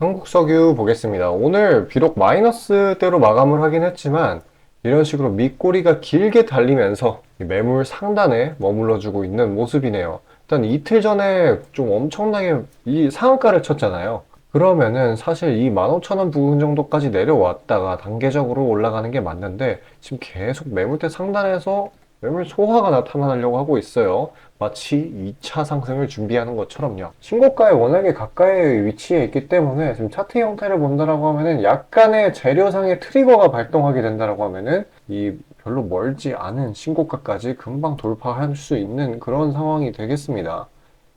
한국 석유 보겠습니다. 오늘 비록 마이너스대로 마감을 하긴 했지만 이런 식으로 밑꼬리가 길게 달리면서 이 매물 상단에 머물러주고 있는 모습이네요. 일단 이틀 전에 좀 엄청나게 이 상한가를 쳤잖아요. 그러면은 사실 이 15,000원 부근 정도까지 내려왔다가 단계적으로 올라가는 게 맞는데 지금 계속 매물대 상단에서 매물 소화가 나타나려고 하고 있어요. 마치 2차 상승을 준비하는 것처럼요. 신고가에 워낙에 가까이 위치해 있기 때문에 지금 차트 형태를 본다라고 하면은 약간의 재료상의 트리거가 발동하게 된다라고 하면은 이 별로 멀지 않은 신고가까지 금방 돌파할 수 있는 그런 상황이 되겠습니다.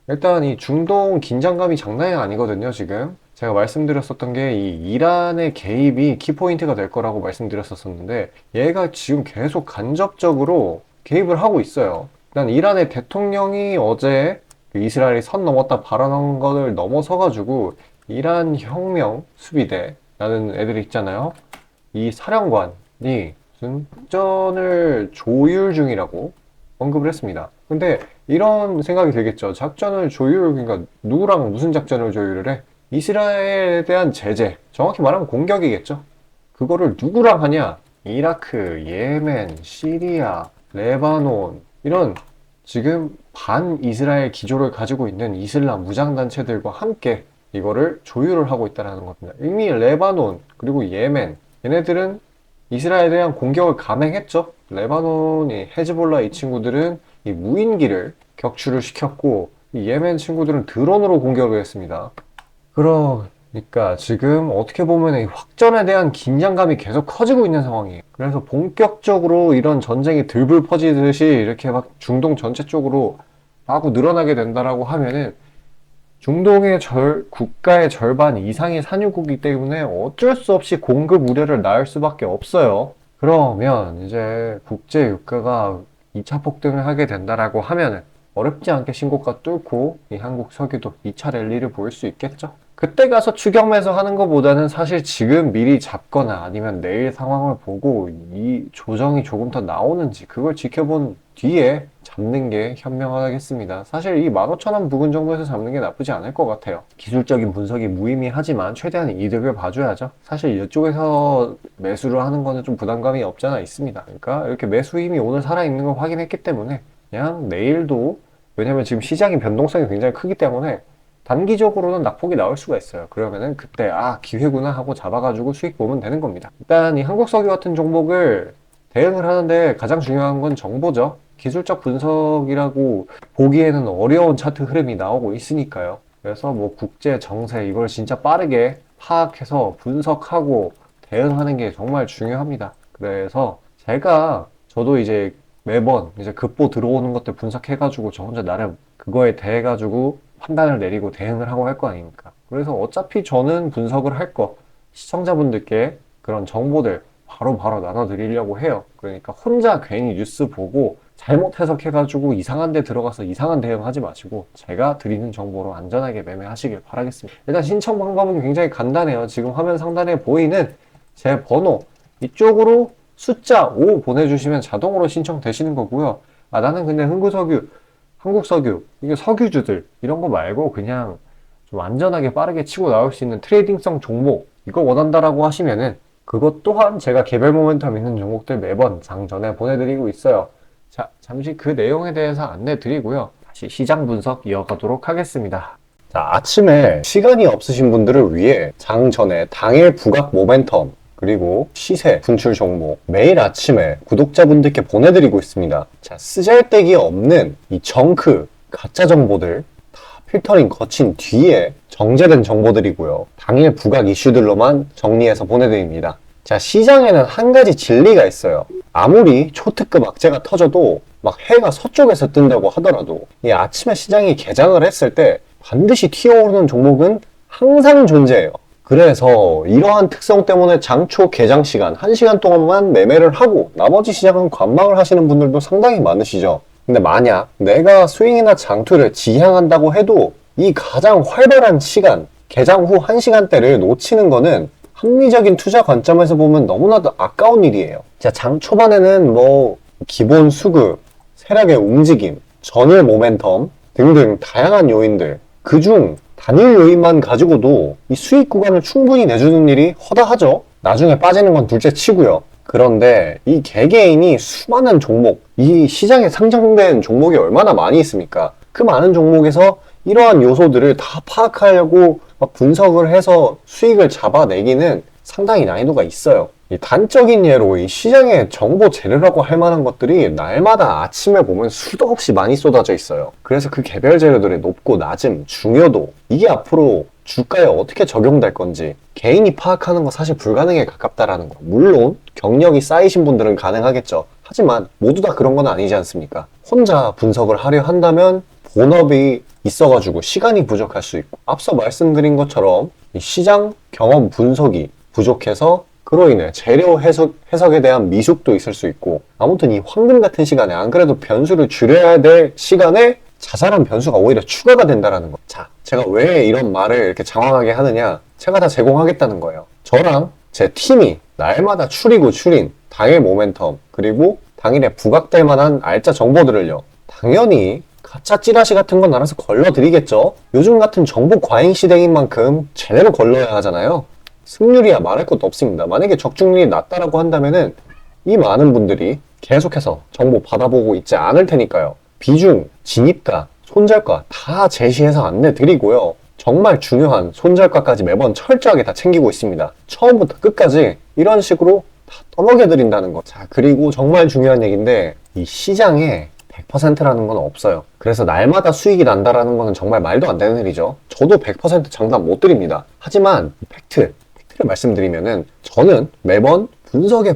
일단 이 중동 긴장감이 장난이 아니거든요, 지금. 제가 말씀드렸었던 게 이 이란의 개입이 키포인트가 될 거라고 말씀드렸었는데 얘가 지금 계속 간접적으로 개입을 하고 있어요. 일단 이란의 대통령이 어제 그 이스라엘이 선 넘었다 발언한 것을 넘어서가지고 이란 혁명 수비대라는 애들이 있잖아요. 이 사령관이 무슨 작전을 조율 중이라고 언급을 했습니다. 근데 이런 생각이 들겠죠. 작전을 조율, 그러니까 누구랑 무슨 작전을 조율을 해? 이스라엘에 대한 제재, 정확히 말하면 공격이겠죠. 그거를 누구랑 하냐? 이라크, 예멘, 시리아, 레바논, 이런 지금 반 이스라엘 기조를 가지고 있는 이슬람 무장단체들과 함께 이거를 조율을 하고 있다는 겁니다. 이미 레바논, 그리고 예멘, 얘네들은 이스라엘에 대한 공격을 감행했죠. 레바논이 헤즈볼라 이 친구들은 이 무인기를 격추를 시켰고 이 예멘 친구들은 드론으로 공격을 했습니다. 그러니까 지금 어떻게 보면 이 확전에 대한 긴장감이 계속 커지고 있는 상황이에요. 그래서 본격적으로 이런 전쟁이 들불 퍼지듯이 이렇게 막 중동 전체 쪽으로 마구 늘어나게 된다라고 하면은 중동의 국가의 절반 이상이 산유국이기 때문에 어쩔 수 없이 공급 우려를 낳을 수밖에 없어요. 그러면 이제 국제 유가가 2차 폭등을 하게 된다라고 하면은 어렵지 않게 신고가 뚫고 이 한국 석유도 2차 랠리를 보일 수 있겠죠. 그때 가서 추격 매수하는 것보다는 사실 지금 미리 잡거나 아니면 내일 상황을 보고 이 조정이 조금 더 나오는지 그걸 지켜본 뒤에 잡는 게 현명하겠습니다. 사실 이 15,000원 부근 정도에서 잡는 게 나쁘지 않을 것 같아요. 기술적인 분석이 무의미하지만 최대한 이득을 봐줘야죠. 사실 이쪽에서 매수를 하는 거는 좀 부담감이 없잖아 있습니다. 그러니까 이렇게 매수 힘이 오늘 살아있는 걸 확인했기 때문에 그냥 내일도, 왜냐면 지금 시장의 변동성이 굉장히 크기 때문에 단기적으로는 낙폭이 나올 수가 있어요. 그러면은 그때 기회구나 하고 잡아가지고 수익 보면 되는 겁니다. 일단 이 한국석유 같은 종목을 대응을 하는데 가장 중요한 건 정보죠. 기술적 분석이라고 보기에는 어려운 차트 흐름이 나오고 있으니까요. 그래서 뭐 국제 정세 이걸 진짜 빠르게 파악해서 분석하고 대응하는 게 정말 중요합니다. 그래서 저도 이제 매번 이제 급보 들어오는 것들 분석해가지고 저 혼자 나름 그거에 대해 가지고 판단을 내리고 대응을 하고 할 거 아닙니까? 그래서 어차피 저는 분석을 할 거, 시청자분들께 그런 정보들 바로바로 나눠드리려고 해요. 그러니까 혼자 괜히 뉴스 보고 잘못 해석해가지고 이상한 데 들어가서 이상한 대응하지 마시고 제가 드리는 정보로 안전하게 매매하시길 바라겠습니다. 일단 신청 방법은 굉장히 간단해요. 지금 화면 상단에 보이는 제 번호 이쪽으로 숫자 5 보내주시면 자동으로 신청되시는 거고요. 나는 근데 한국석유, 이게 석유주들 이런 거 말고 그냥 좀 안전하게 빠르게 치고 나올 수 있는 트레이딩성 종목 이거 원한다라고 하시면은 그것 또한 제가 개별 모멘텀 있는 종목들 매번 장전에 보내드리고 있어요. 자, 잠시 그 내용에 대해서 안내 드리고요. 다시 시장 분석 이어가도록 하겠습니다. 자, 아침에 시간이 없으신 분들을 위해 장전에 당일 부각 모멘텀 그리고 시세 분출 정보 매일 아침에 구독자분들께 보내드리고 있습니다. 자, 쓰잘데기 없는 이 정크 가짜 정보들 다 필터링 거친 뒤에 정제된 정보들이고요. 당일 부각 이슈들로만 정리해서 보내드립니다. 자, 시장에는 한 가지 진리가 있어요. 아무리 초특급 악재가 터져도 막 해가 서쪽에서 뜬다고 하더라도 이 아침에 시장이 개장을 했을 때 반드시 튀어오르는 종목은 항상 존재해요. 그래서 이러한 특성 때문에 장초 개장 시간 1시간 동안만 매매를 하고 나머지 시장은 관망을 하시는 분들도 상당히 많으시죠. 근데 만약 내가 스윙이나 장투를 지향한다고 해도 이 가장 활발한 시간, 개장 후 1시간대를 놓치는 거는 합리적인 투자 관점에서 보면 너무나도 아까운 일이에요. 자, 장 초반에는 뭐 기본 수급, 세력의 움직임, 전일 모멘텀 등등 다양한 요인들 그중 단일 요인만 가지고도 이 수익 구간을 충분히 내주는 일이 허다하죠. 나중에 빠지는 건 둘째 치고요. 그런데 이 개개인이 수많은 종목, 이 시장에 상장된 종목이 얼마나 많이 있습니까? 그 많은 종목에서 이러한 요소들을 다 파악하려고 막 분석을 해서 수익을 잡아내기는 상당히 난이도가 있어요. 이 단적인 예로 이 시장의 정보 재료라고 할 만한 것들이 날마다 아침에 보면 수도 없이 많이 쏟아져 있어요. 그래서 그 개별 재료들의 높고 낮음, 중요도, 이게 앞으로 주가에 어떻게 적용될 건지 개인이 파악하는 거 사실 불가능에 가깝다라는 거. 물론 경력이 쌓이신 분들은 가능하겠죠. 하지만 모두 다 그런 건 아니지 않습니까? 혼자 분석을 하려 한다면 본업이 있어가지고 시간이 부족할 수 있고, 앞서 말씀드린 것처럼 이 시장 경험 분석이 부족해서 그로 인해 재료 해석에 대한 미숙도 있을 수 있고, 아무튼 이 황금 같은 시간에 안 그래도 변수를 줄여야 될 시간에 자잘한 변수가 오히려 추가가 된다는 거. 자, 제가 왜 이런 말을 이렇게 장황하게 하느냐? 제가 다 제공하겠다는 거예요. 저랑 제 팀이 날마다 추리고 추린 당일 모멘텀, 그리고 당일에 부각될 만한 알짜 정보들을요, 당연히 가짜 찌라시 같은 건 알아서 걸러드리겠죠. 요즘 같은 정보 과잉 시대인 만큼 제대로 걸러야 하잖아요. 승률이야 말할 것도 없습니다. 만약에 적중률이 낮다라고 한다면은 이 많은 분들이 계속해서 정보 받아보고 있지 않을 테니까요. 비중, 진입가, 손절가 다 제시해서 안내드리고요. 정말 중요한 손절가까지 매번 철저하게 다 챙기고 있습니다. 처음부터 끝까지 이런 식으로 다 떠먹여드린다는 거. 자, 그리고 정말 중요한 얘기인데, 이 시장에 100%라는 건 없어요. 그래서 날마다 수익이 난다라는 거는 정말 말도 안 되는 일이죠. 저도 100% 장담 못 드립니다. 하지만 팩트를 말씀드리면은, 저는 매번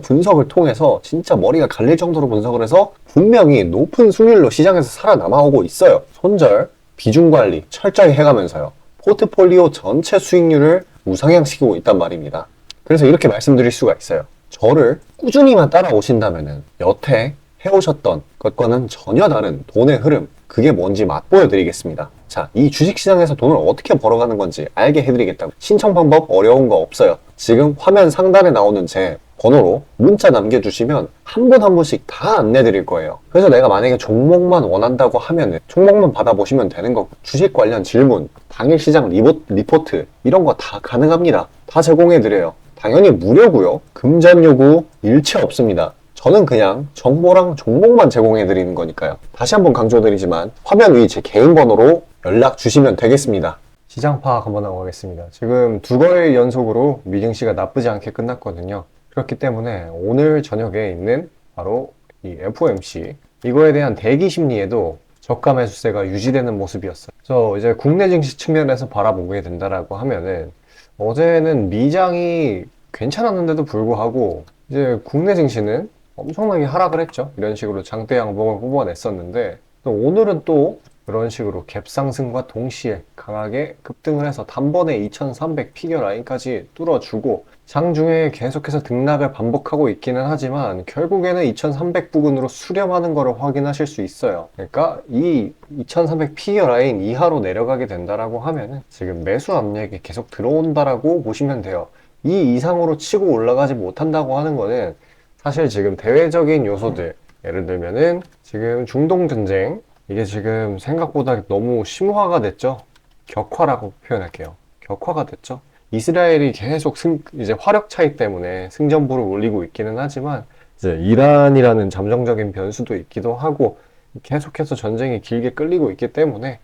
분석을 통해서 진짜 머리가 갈릴 정도로 분석을 해서 분명히 높은 수익률로 시장에서 살아남아오고 있어요. 손절, 비중 관리 철저히 해가면서요. 포트폴리오 전체 수익률을 우상향시키고 있단 말입니다. 그래서 이렇게 말씀드릴 수가 있어요. 저를 꾸준히만 따라오신다면은 여태 해오셨던 것과는 전혀 다른 돈의 흐름, 그게 뭔지 맛보여 드리겠습니다. 자, 이 주식시장에서 돈을 어떻게 벌어가는 건지 알게 해드리겠다고. 신청 방법 어려운 거 없어요. 지금 화면 상단에 나오는 제 번호로 문자 남겨주시면 한 분 한 분씩 다 안내드릴 거예요. 그래서 내가 만약에 종목만 원한다고 하면은 종목만 받아보시면 되는 거고, 주식 관련 질문, 당일 시장 리포트 이런 거 다 가능합니다. 다 제공해드려요. 당연히 무료고요. 금전 요구 일체 없습니다. 저는 그냥 정보랑 종목만 제공해드리는 거니까요. 다시 한번 강조드리지만 화면 위 제 개인 번호로 연락 주시면 되겠습니다. 시장 파악 한번 하고 가겠습니다. 지금 두 거래일 연속으로 미증시가 나쁘지 않게 끝났거든요. 그렇기 때문에 오늘 저녁에 있는 바로 이 FOMC, 이거에 대한 대기 심리에도 저가 매수세가 유지되는 모습이었어요. 그래서 이제 국내 증시 측면에서 바라보게 된다라고 하면은, 어제는 미장이 괜찮았는데도 불구하고 이제 국내 증시는 엄청나게 하락을 했죠. 이런 식으로 장대 양봉을 뽑아냈었는데, 또 오늘은 또 그런 식으로 갭 상승과 동시에 강하게 급등을 해서 단번에 2300 피겨 라인까지 뚫어주고, 장중에 계속해서 등락을 반복하고 있기는 하지만 결국에는 2300 부근으로 수렴하는 것을 확인하실 수 있어요. 그러니까 이 2300 피겨 라인 이하로 내려가게 된다라고 하면은 지금 매수 압력이 계속 들어온다라고 보시면 돼요. 이 이상으로 치고 올라가지 못한다고 하는 거는 사실 지금 대외적인 요소들, 예를 들면은 지금 중동 전쟁, 이게 지금 생각보다 너무 심화가 됐죠. 격화라고 표현할게요. 격화가 됐죠. 이스라엘이 계속 이제 화력 차이 때문에 승전보를 올리고 있기는 하지만, 이제 이란이라는 잠정적인 변수도 있기도 하고, 계속해서 전쟁이 길게 끌리고 있기 때문에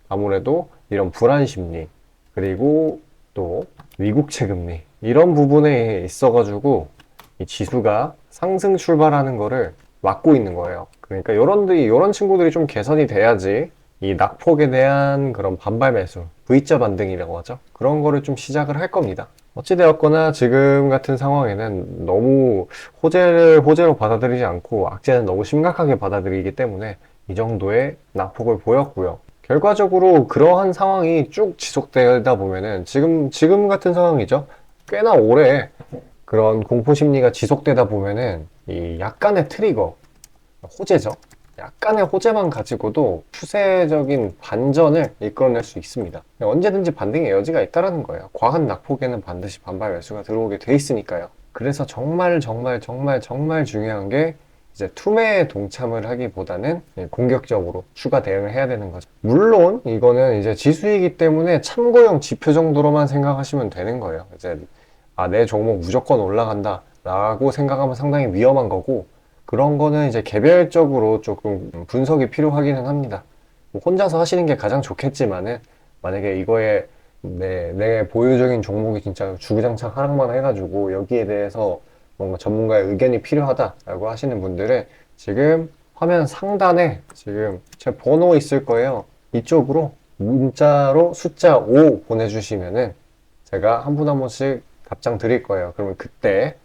아무래도 이런 불안 심리, 그리고 또 미국채 금리, 이런 부분에 있어가지고 이 지수가 상승 출발하는 거를 막고 있는 거예요. 그러니까 이런 친구들이 좀 개선이 돼야지 이 낙폭에 대한 그런 반발 매수, V자 반등이라고 하죠. 그런 거를 좀 시작을 할 겁니다. 어찌되었거나 지금 같은 상황에는 너무 호재로 받아들이지 않고 악재는 너무 심각하게 받아들이기 때문에 이 정도의 낙폭을 보였고요. 결과적으로 그러한 상황이 쭉 지속되다 보면은 지금 같은 상황이죠. 꽤나 오래 그런 공포 심리가 지속되다 보면은 이 약간의 트리거, 호재죠. 약간의 호재만 가지고도 추세적인 반전을 이끌어낼 수 있습니다. 언제든지 반등의 여지가 있다는 거예요. 과한 낙폭에는 반드시 반발 매수가 들어오게 돼 있으니까요. 그래서 정말 중요한 게 이제 투매에 동참을 하기보다는 공격적으로 추가 대응을 해야 되는 거죠. 물론 이거는 이제 지수이기 때문에 참고용 지표 정도로만 생각하시면 되는 거예요. 이제 내 종목 무조건 올라간다 라고 생각하면 상당히 위험한 거고, 그런 거는 이제 개별적으로 조금 분석이 필요하기는 합니다. 뭐 혼자서 하시는 게 가장 좋겠지만은, 만약에 이거에 내 보유적인 종목이 진짜 주구장창 하락만 해가지고 여기에 대해서 뭔가 전문가의 의견이 필요하다라고 하시는 분들은 지금 화면 상단에 지금 제 번호 있을 거예요. 이쪽으로 문자로 숫자 5 보내주시면은 제가 한 분 한 분씩 답장 드릴 거예요. 그러면 그때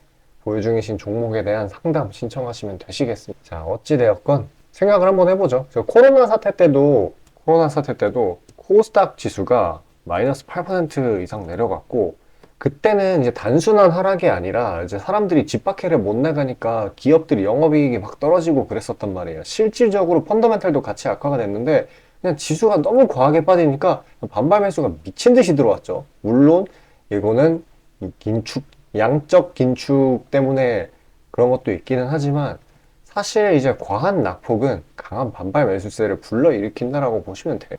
보유 중이신 종목에 대한 상담 신청하시면 되시겠습니다. 자, 어찌되었건 생각을 한번 해보죠. 코로나 사태 때도 코스닥 지수가 마이너스 8% 이상 내려갔고, 그때는 이제 단순한 하락이 아니라 이제 사람들이 집 밖에를 못 나가니까 기업들이 영업이익이 막 떨어지고 그랬었단 말이에요. 실질적으로 펀더멘탈도 같이 악화가 됐는데 그냥 지수가 너무 과하게 빠지니까 반발 매수가 미친 듯이 들어왔죠. 물론 이거는 양적 긴축 때문에 그런 것도 있기는 하지만, 사실 이제 과한 낙폭은 강한 반발 매수세를 불러일으킨다라고 보시면 돼요.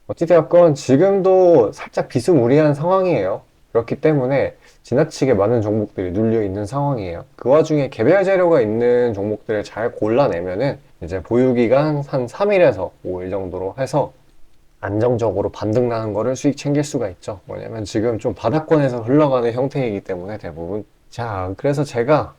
어찌되었건 지금도 살짝 비스무리한 상황이에요. 그렇기 때문에 지나치게 많은 종목들이 눌려 있는 상황이에요. 그 와중에 개별 재료가 있는 종목들을 잘 골라내면은 이제 보유기간 한 3일에서 5일 정도로 해서 안정적으로 반등 나는 거를 수익 챙길 수가 있죠. 왜냐면 지금 좀 바닥권에서 흘러가는 형태이기 때문에 대부분. 자, 그래서 제가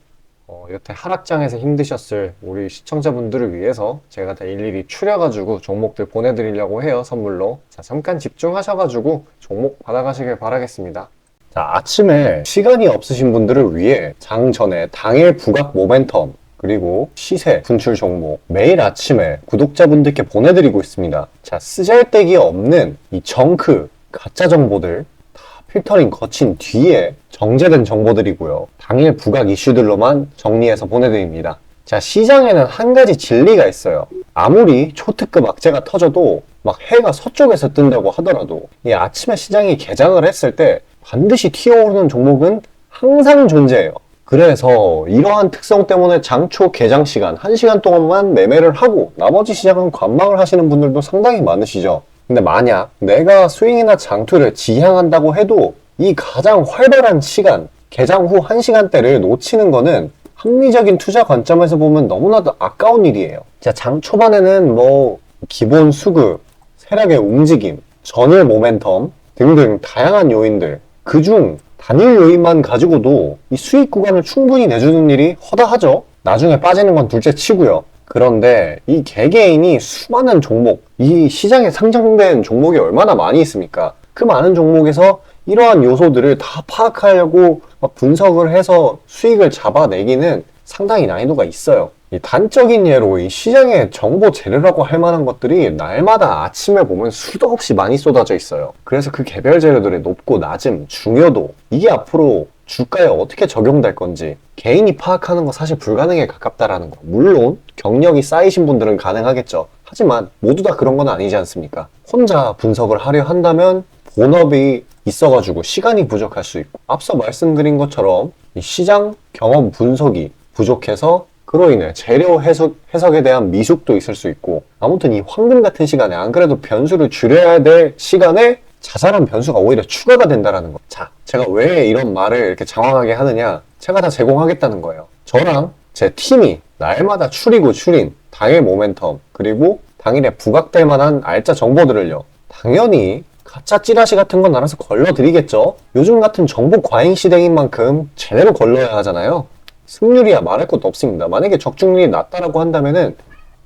여태 하락장에서 힘드셨을 우리 시청자분들을 위해서 제가 다 일일이 추려가지고 종목들 보내드리려고 해요, 선물로. 자, 잠깐 집중하셔가지고 종목 받아가시길 바라겠습니다. 자, 아침에 시간이 없으신 분들을 위해 장 전에 당일 부각 모멘텀 그리고 시세 분출 종목 매일 아침에 구독자분들께 보내드리고 있습니다. 자, 쓰잘데기 없는 이 정크 가짜 정보들 다 필터링 거친 뒤에 정제된 정보들이고요. 당일 부각 이슈들로만 정리해서 보내드립니다. 자, 시장에는 한 가지 진리가 있어요. 아무리 초특급 악재가 터져도 막 해가 서쪽에서 뜬다고 하더라도 이 아침에 시장이 개장을 했을 때 반드시 튀어오르는 종목은 항상 존재해요. 그래서 이러한 특성 때문에 장초 개장 시간 1시간 동안만 매매를 하고 나머지 시장은 관망을 하시는 분들도 상당히 많으시죠. 근데 만약 내가 스윙이나 장투를 지향한다고 해도 이 가장 활발한 시간, 개장 후 1시간대를 놓치는 거는 합리적인 투자 관점에서 보면 너무나도 아까운 일이에요. 자, 장 초반에는 뭐 기본 수급, 세력의 움직임, 전일 모멘텀 등등 다양한 요인들, 그중 단일 요인만 가지고도 이 수익 구간을 충분히 내주는 일이 허다하죠. 나중에 빠지는 건 둘째 치고요. 그런데 이 개개인이 수많은 종목, 이 시장에 상장된 종목이 얼마나 많이 있습니까? 그 많은 종목에서 이러한 요소들을 다 파악하려고 분석을 해서 수익을 잡아내기는 상당히 난이도가 있어요. 이 단적인 예로 이 시장의 정보 재료라고 할 만한 것들이 날마다 아침에 보면 수도 없이 많이 쏟아져 있어요. 그래서 그 개별 재료들의 높고 낮음, 중요도, 이게 앞으로 주가에 어떻게 적용될 건지 개인이 파악하는 거 사실 불가능에 가깝다라는 거. 물론 경력이 쌓이신 분들은 가능하겠죠. 하지만 모두 다 그런 건 아니지 않습니까? 혼자 분석을 하려 한다면 본업이 있어가지고 시간이 부족할 수 있고, 앞서 말씀드린 것처럼 이 시장 경험 분석이 부족해서 그로 인해 재료 해석에 대한 미숙도 있을 수 있고, 아무튼 이 황금 같은 시간에 안 그래도 변수를 줄여야 될 시간에 자잘한 변수가 오히려 추가가 된다는 거. 자, 제가 왜 이런 말을 이렇게 장황하게 하느냐, 제가 다 제공하겠다는 거예요. 저랑 제 팀이 날마다 추린 당일 모멘텀 그리고 당일에 부각될 만한 알짜 정보들을요, 당연히 가짜 찌라시 같은 건 알아서 걸러드리겠죠. 요즘 같은 정보 과잉 시대인 만큼 제대로 걸러야 하잖아요. 승률이야 말할 것도 없습니다. 만약에 적중률이 낮다라고 한다면은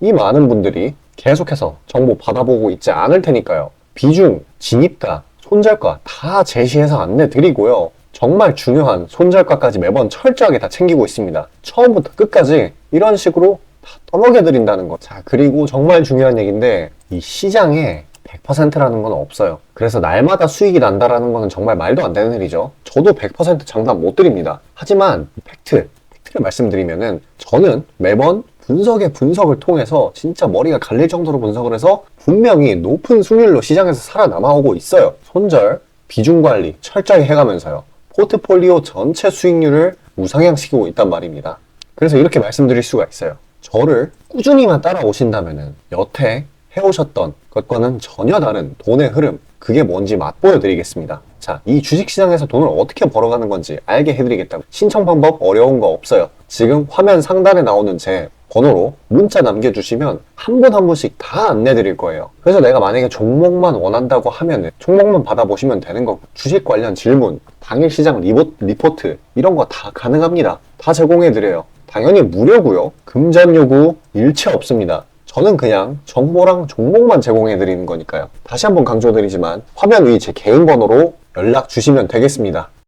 이 많은 분들이 계속해서 정보 받아보고 있지 않을 테니까요. 비중, 진입가, 손절가 다 제시해서 안내 드리고요. 정말 중요한 손절가까지 매번 철저하게 다 챙기고 있습니다. 처음부터 끝까지 이런 식으로 다 떠먹여 드린다는 거. 자, 그리고 정말 중요한 얘기인데 이 시장에 100%라는 건 없어요. 그래서 날마다 수익이 난다라는 거는 정말 말도 안 되는 일이죠. 저도 100% 장담 못 드립니다. 하지만 팩트를 말씀드리면은 저는 매번 분석을 통해서 진짜 머리가 갈릴 정도로 분석을 해서 분명히 높은 수익률로 시장에서 살아남아오고 있어요. 손절, 비중 관리 철저히 해가면서요. 포트폴리오 전체 수익률을 우상향시키고 있단 말입니다. 그래서 이렇게 말씀드릴 수가 있어요. 저를 꾸준히만 따라오신다면은 여태 해오셨던 것과는 전혀 다른 돈의 흐름, 그게 뭔지 맛보여 드리겠습니다. 자, 이 주식시장에서 돈을 어떻게 벌어가는 건지 알게 해드리겠다고. 신청 방법 어려운 거 없어요. 지금 화면 상단에 나오는 제 번호로 문자 남겨주시면 한 분 한 분씩 다 안내드릴 거예요. 그래서 내가 만약에 종목만 원한다고 하면은 종목만 받아보시면 되는 거고, 주식 관련 질문, 당일 시장 리포트 이런 거 다 가능합니다. 다 제공해드려요. 당연히 무료고요. 금전 요구 일체 없습니다. 저는 그냥 정보랑 종목만 제공해드리는 거니까요. 다시 한번 강조드리지만 화면 위 제 개인 번호로 연락 주시면 되겠습니다.